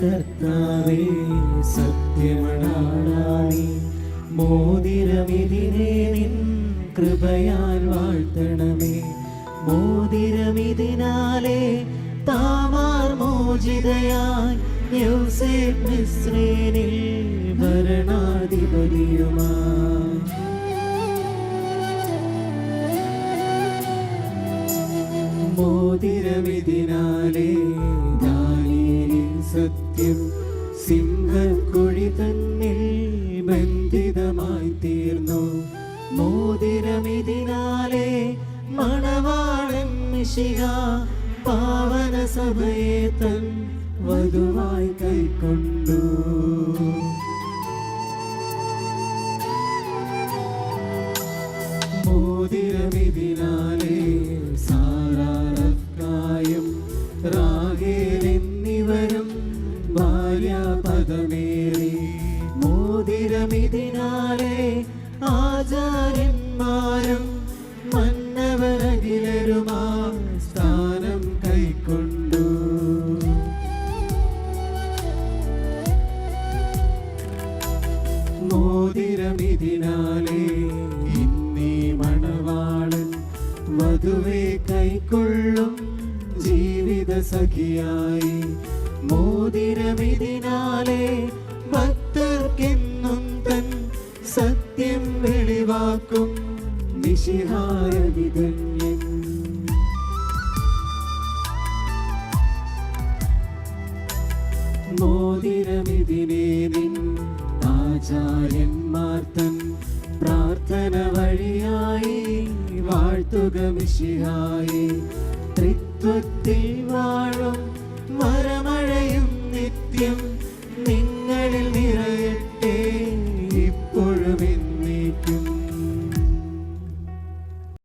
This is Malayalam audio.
കർത്താവേ സത്യമണാളാണി മോതിരമിതിനെ നിൻ കൃപയാൽ വാഴ്ത്തണമേ മോതിരമിതിനാലേ താമാർ മോചിതയായി യൗസേപ്പ് മിസ്രയീമിൽ ഭരണാധിപതിയുമായി മോതിരമിതിനാലേ ദാനീയേലിൻ സത്യം സിംഹക്കുഴി തന്നിൽ ബന്ധിതമായി തീർന്നു മോതിരമിതിനാലേ മണവാളൻ മിശിഹ പാവന സഭയെ തൻ വധുവായി കൈക്കൊണ്ടു മോതിരമിതിനാലേ സാറായും റാഹേൽ എന്നിവരും ഭാര്യാപദമേറി മോതിരമിതിനാലേ ആചാര്യന്മാരും മന്നവരഖിലരുമാ സ്ഥാനം കൈക്കൊണ്ടു മോതിരമിതിനാലേ ഇന്നീ മണവാളൻ വധുവെ കൈക്കൊള്ളും ജീവിത സഖിയായി മോതിരമിതിനാലേ ഭക്തർക്കെന്നും തൻ സത്യം വെളിവാക്കും മിശിഹായ വിധന്യൻ മോതിരമിതിനെ നിൻ ആചാര്യന്മാർ തൻ പ്രാർത്ഥന വഴിയായി വാഴ്ത്തുക മിശിഹായെ ത്രിത്വത്തിൽ വാഴും വരമഴയും നിത്യം നിങ്ങളിൽ നിറയട്ടെ ഇപ്പോഴും